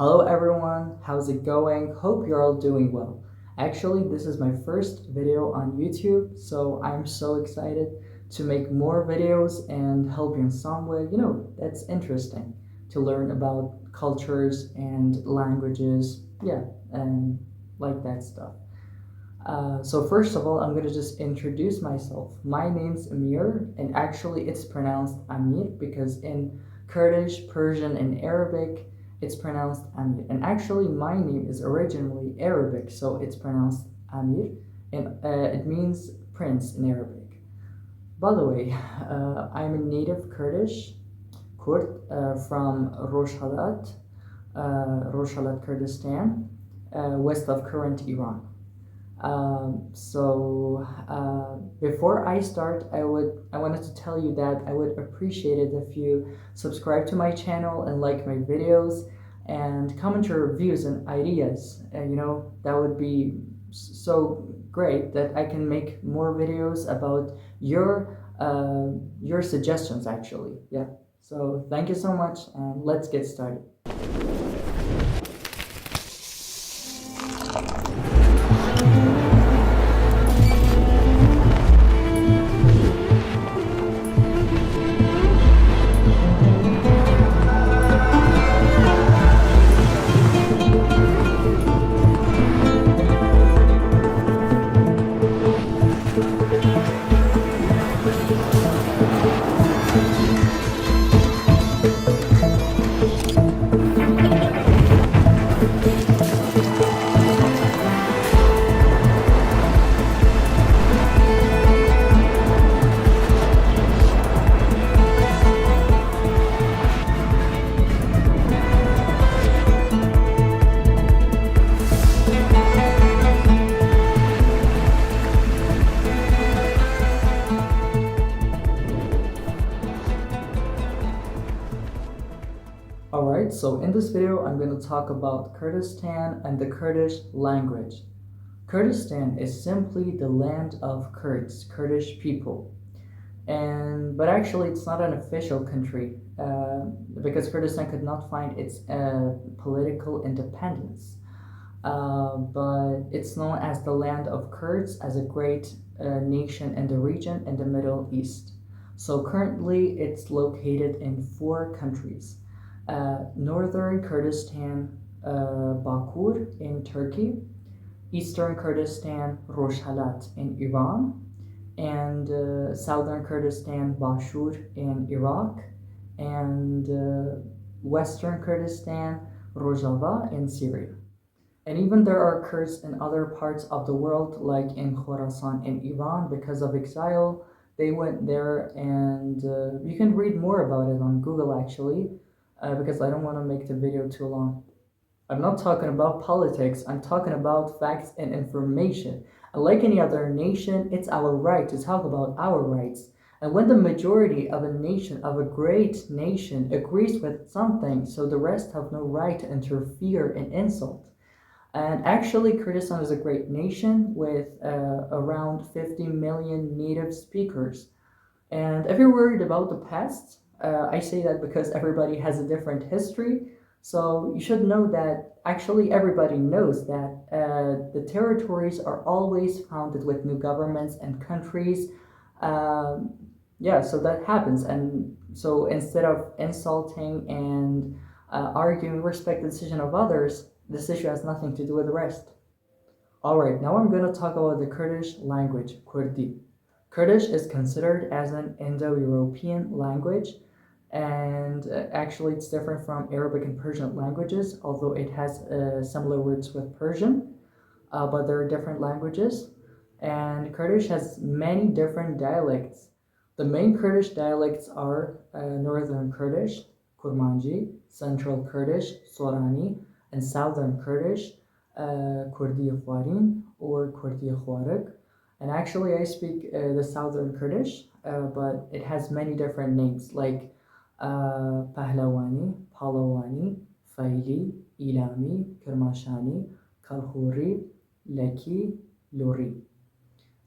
Hello everyone, how's it going? Hope you're all doing well. Actually, this is my first video on YouTube, so I'm so excited to make more videos and help you in some way. That's interesting to learn about cultures and languages, and like that stuff. So first of all, I'm gonna just introduce myself. My name's Amir, and actually it's pronounced Amir because in Kurdish, Persian, and Arabic, it's pronounced Amir. And actually, my name is originally Arabic, so it's pronounced Amir, and it means prince in Arabic. By the way, I'm a native Kurdish, Kurd, from Rojhelat, Kurdistan, west of current Iran. Before I start, I wanted to tell you that I would appreciate it if you subscribe to my channel and like my videos and comment your views and ideas. And that would be so great that I can make more videos about your suggestions actually. Yeah. So thank you so much, and let's get started. Alright, so in this video I'm going to talk about Kurdistan and the Kurdish language. Kurdistan is simply the land of Kurds, Kurdish people. But actually it's not an official country because Kurdistan could not find its political independence. But it's known as the land of Kurds, as a great nation in the region in the Middle East. So currently it's located in 4 countries. Northern Kurdistan, Bakur in Turkey, Eastern Kurdistan, Rojhelat in Iran, and Southern Kurdistan, Bashur in Iraq, and Western Kurdistan, Rojava in Syria. And even there are Kurds in other parts of the world, like in Khorasan in Iran. Because of exile, they went there, and you can read more about it on Google actually. Because I don't want to make the video too long. I'm not talking about politics, I'm talking about facts and information. And like any other nation, it's our right to talk about our rights. And when the majority of a nation, of a great nation, agrees with something, so the rest have no right to interfere and insult. And actually, Kurdistan is a great nation with around 50 million native speakers. And if you're worried about the past, I say that because everybody has a different history, so you should know that actually everybody knows that the territories are always founded with new governments and countries. So that happens, and so instead of insulting and arguing, respect the decision of others, this issue has nothing to do with the rest. Alright, now I'm going to talk about the Kurdish language, Kurdi. Kurdish is considered as an Indo-European language, and actually it's different from Arabic and Persian languages, although it has similar words with Persian, but there are different languages. And Kurdish has many different dialects. The main Kurdish dialects are Northern Kurdish, Kurmanji, Central Kurdish, Sorani, and Southern Kurdish, Kurdi Khwarin or Kurdi Khwarik. And actually I speak the Southern Kurdish, but it has many different names like Pahlawani, Palawani, Faili, Ilami, Kermashani, Kalhuri, Leki, Luri.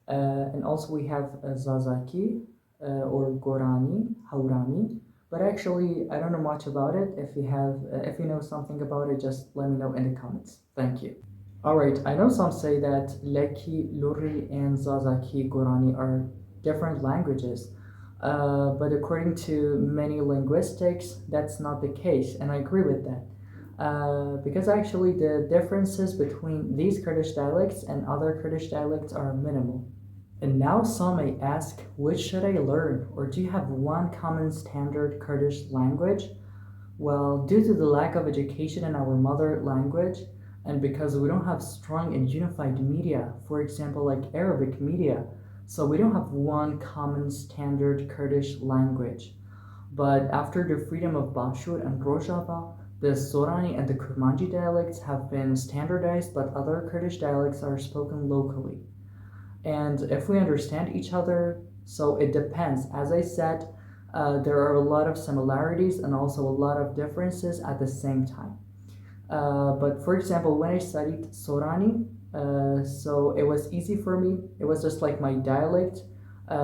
And also we have Zazaki or Gorani, Haurami, But actually, I don't know much about it. If you know something about it, just let me know in the comments. Thank you. Alright, I know some say that Leki, Luri, and Zazaki Gorani are different languages, but according to many linguistics, that's not the case, and I agree with that. Because actually, the differences between these Kurdish dialects and other Kurdish dialects are minimal. And now some may ask, which should I learn, or do you have one common standard Kurdish language? Well, due to the lack of education in our mother language, and because we don't have strong and unified media, for example, like Arabic media, so we don't have one common standard Kurdish language. But after the freedom of Bashur and Rojava, the Sorani and the Kurmanji dialects have been standardized, but other Kurdish dialects are spoken locally. And if we understand each other, so it depends. As I said, there are a lot of similarities and also a lot of differences at the same time. But for example, when I studied Sorani, so it was easy for me. It was just like my dialect,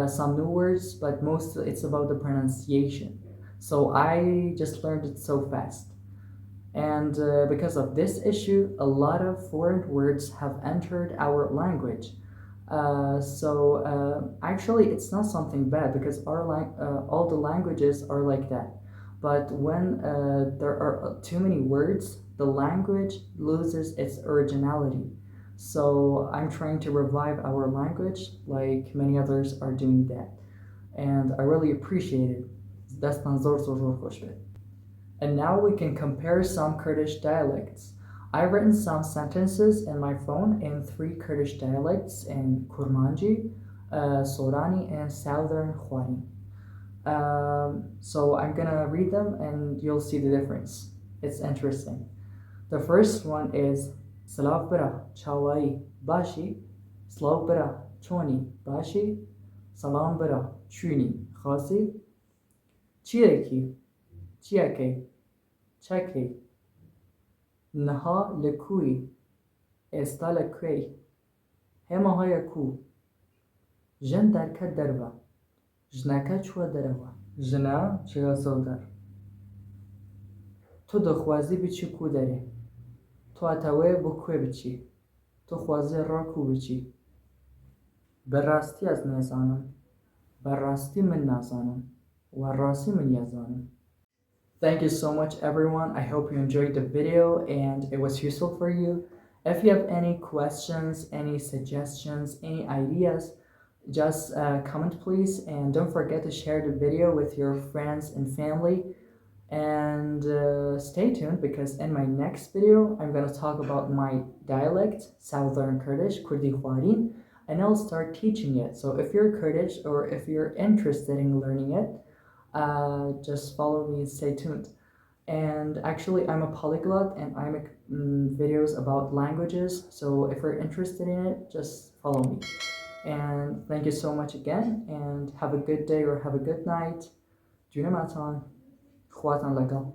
some new words, but mostly it's about the pronunciation. So I just learned it so fast. And because of this issue, a lot of foreign words have entered our language. Actually, it's not something bad because all the languages are like that. But when there are too many words, the language loses its originality. So I'm trying to revive our language like many others are doing that. And I really appreciate it. And now we can compare some Kurdish dialects. I've written some sentences in my phone in 3 Kurdish dialects in Kurmanji, Sorani, and Southern Khwari. So I'm gonna read them and you'll see the difference. It's interesting. The first one is Slav bira chawai bashi, Slav bira choni bashi, Salam bira chuni khasi, Chiaki, Chiake, Chake, Naha lekui, Esta lekui, Hemahaya ku, Jen darka derva, Jnaka chwa derva, Jna chigazodar. تو دخوازی بچی کو داری تو اتوه بکوه بچی تو خوازی را کو بچی براستی از نزانم براستی من نزانم و راستی من یزانم. Thank you so much everyone. I hope you enjoyed the video and it was useful for you. If you have any questions, any suggestions, any ideas, just comment please, and don't forget to share the video with your friends and family. And stay tuned because in my next video I'm going to talk about my dialect, Southern Kurdish, Kurdi Khwari, and I'll start teaching it. So if you're Kurdish or if you're interested in learning it, just follow me and stay tuned. And actually I'm a polyglot and I make videos about languages, so if you're interested in it, just follow me. And thank you so much again, and have a good day or have a good night. Juna Matan. خواتان لگا